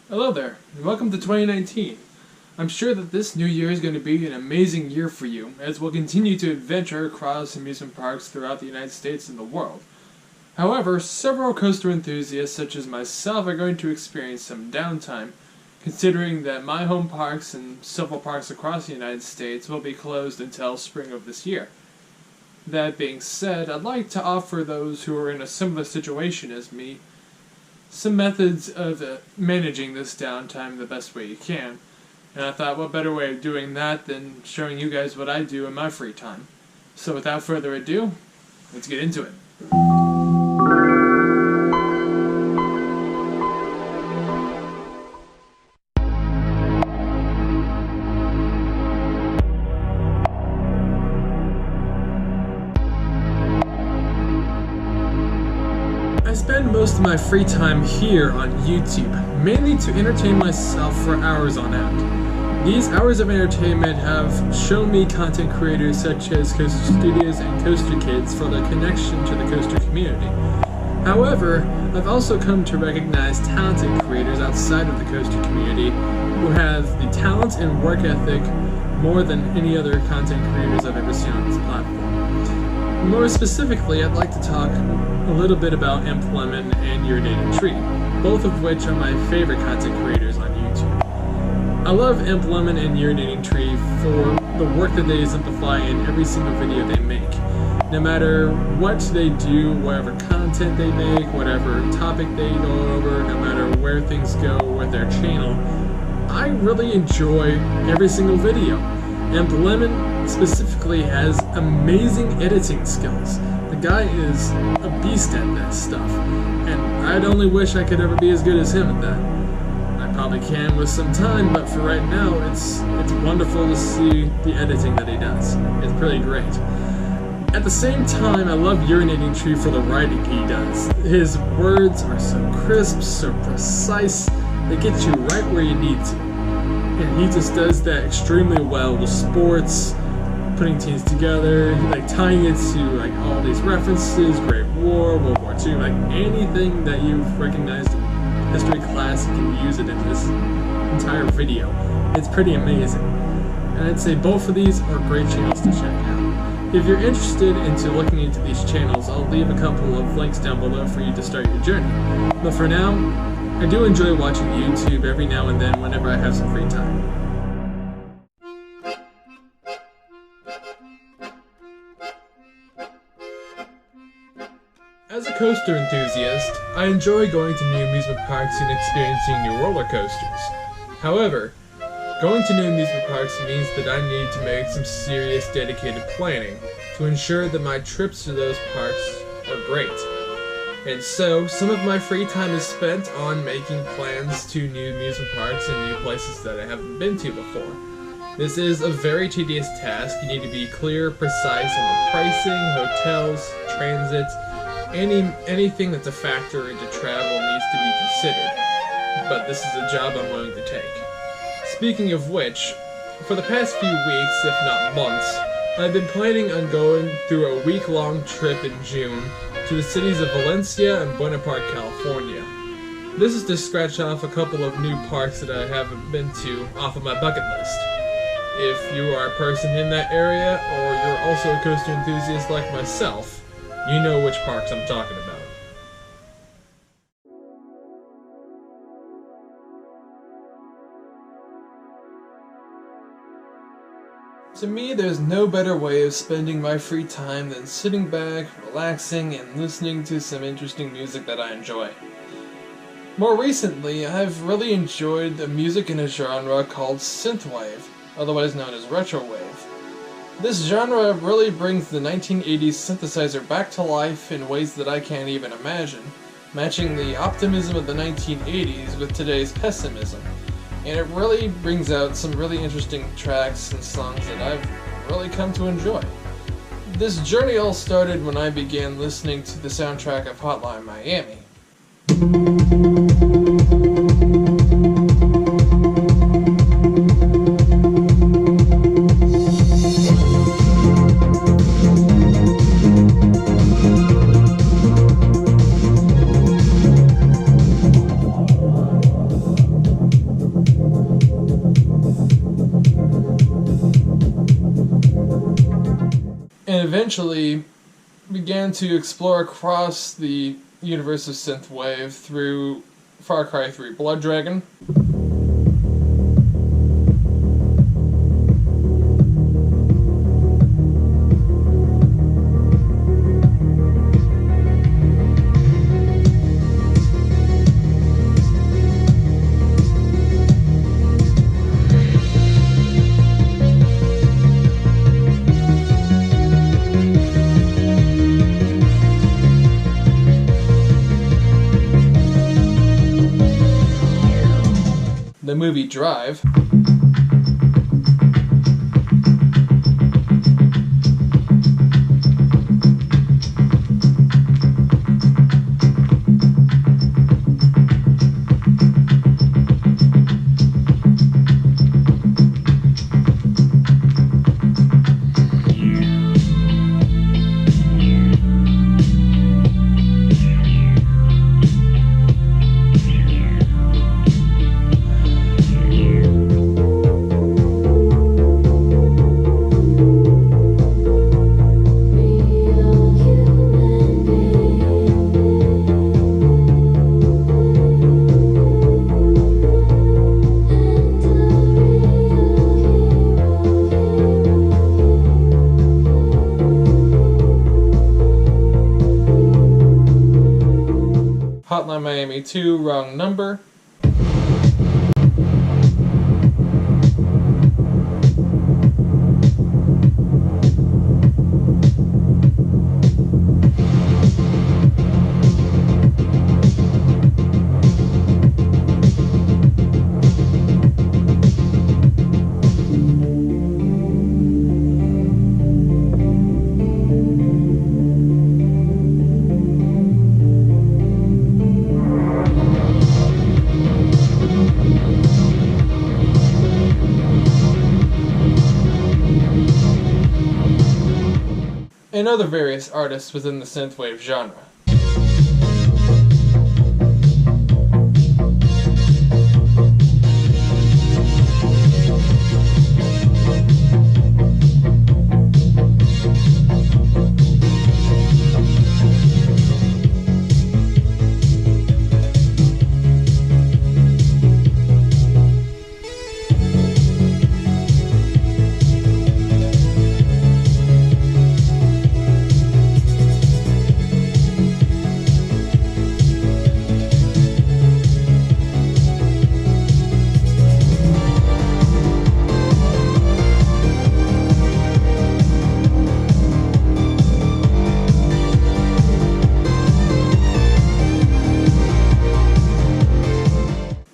Hello there, and welcome to 2019. I'm sure that this new year is going to be an amazing year for you, as we'll continue to adventure across amusement parks throughout the United States and the world. However, several coaster enthusiasts such as myself are going to experience some downtime, considering that my home parks and several parks across the United States will be closed until spring of this year. That being said, I'd like to offer those who are in a similar situation as me some methods of managing this downtime the best way you can. And I thought, what better way of doing that than showing you guys what I do in my free time. So without further ado, let's get into it. I spend most of my free time here on YouTube, mainly to entertain myself for hours on end. These hours of entertainment have shown me content creators such as Coaster Studios and Coaster Kids for their connection to the coaster community. However, I've also come to recognize talented creators outside of the coaster community who have the talent and work ethic more than any other content creators I've ever seen on this platform. More specifically, I'd like to talk a little bit about M.O.O.N and Urinating Tree, both of which are my favorite content creators on YouTube. I love M.O.O.N and Urinating Tree for the work that they exemplify in every single video they make. No matter what they do, whatever content they make, whatever topic they go over, no matter where things go with their channel, I really enjoy every single video. M.O.O.N specifically has amazing editing skills. The guy is a beast at that stuff, and I'd only wish I could ever be as good as him at that. I probably can with some time, but for right now, it's wonderful to see the editing that he does. It's pretty great. At the same time, I love Urinating Tree for the writing he does. His words are so crisp, so precise, they get you right where you need to. And he just does that extremely well with sports, putting teams together, like tying it to like all these references, Great War, World War II, like anything that you've recognized in history class, you can use it in this entire video. It's pretty amazing. And I'd say both of these are great channels to check out. If you're interested into looking into these channels, I'll leave a couple of links down below for you to start your journey. But for now, I do enjoy watching YouTube every now and then whenever I have some free time. As a coaster enthusiast, I enjoy going to new amusement parks and experiencing new roller coasters. However, going to new amusement parks means that I need to make some serious dedicated planning to ensure that my trips to those parks are great. And so, some of my free time is spent on making plans to new amusement parks and new places that I haven't been to before. This is a very tedious task. You need to be clear, precise on the pricing, hotels, transit, anything that's a factor into travel needs to be considered. But this is a job I'm willing to take. Speaking of which, for the past few weeks, if not months, I've been planning on going through a week-long trip in June to the cities of Valencia and Buena Park, California. This is to scratch off a couple of new parks that I haven't been to off of my bucket list. If you are a person in that area, or you're also a coaster enthusiast like myself, you know which parks I'm talking about. To me, there's no better way of spending my free time than sitting back, relaxing, and listening to some interesting music that I enjoy. More recently, I've really enjoyed the music in a genre called synthwave, otherwise known as retrowave. This genre really brings the 1980s synthesizer back to life in ways that I can't even imagine, matching the optimism of the 1980s with today's pessimism. And it really brings out some really interesting tracks and songs that I've really come to enjoy. This journey all started when I began listening to the soundtrack of Hotline Miami. And eventually began to explore across the universe of synthwave through Far Cry 3 Blood Dragon. The movie Drive. Hotline Miami 2, Wrong Number. And other various artists within the synthwave genre.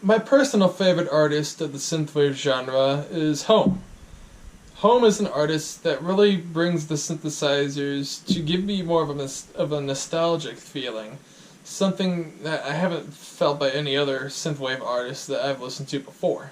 My personal favorite artist of the synthwave genre is M.O.O.N. M.O.O.N is an artist that really brings the synthesizers to give me more of a nostalgic feeling, something that I haven't felt by any other synthwave artist that I've listened to before.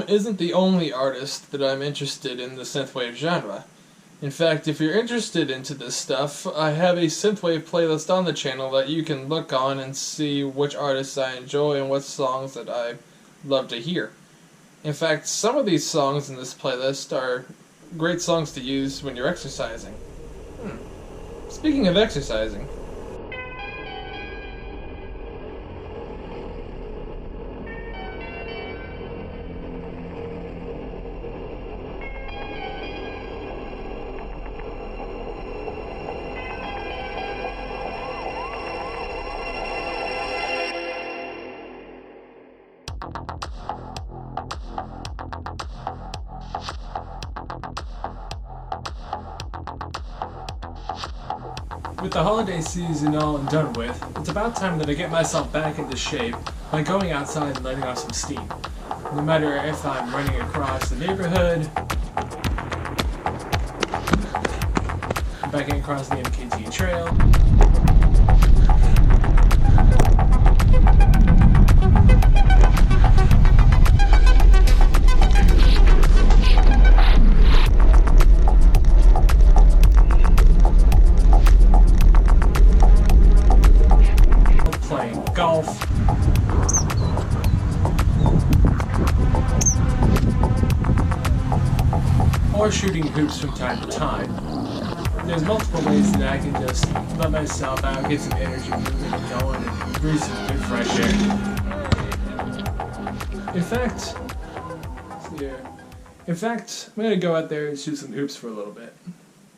M.O.O.N isn't the only artist that I'm interested in the synthwave genre. In fact, if you're interested into this stuff, I have a synthwave playlist on the channel that you can look on and see which artists I enjoy and what songs that I love to hear. In fact, some of these songs in this playlist are great songs to use when you're exercising. Speaking of exercising, with the holiday season all done with, it's about time that I get myself back into shape by going outside and letting off some steam. No matter if I'm running across the neighborhood, biking across the MKT trail, playing golf, or shooting hoops from time to time. There's multiple ways that I can just let myself out, get some energy moving and going, and breathe some good fresh air. In fact, I'm going to go out there and shoot some hoops for a little bit.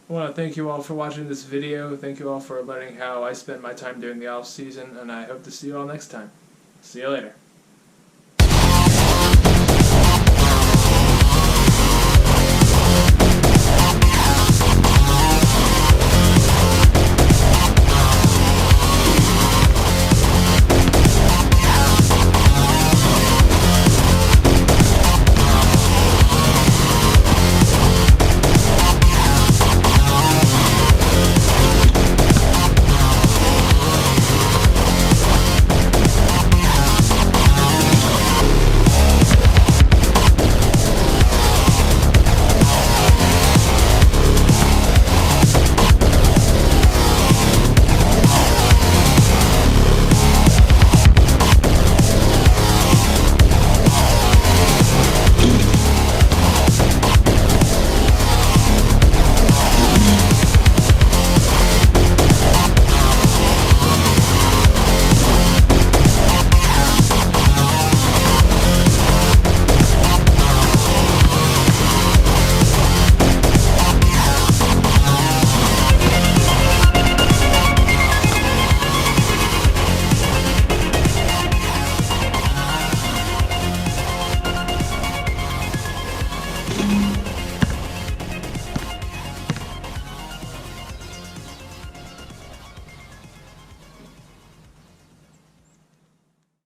I want to thank you all for watching this video. Thank you all for learning how I spend my time during the off season, and I hope to see you all next time. See you later.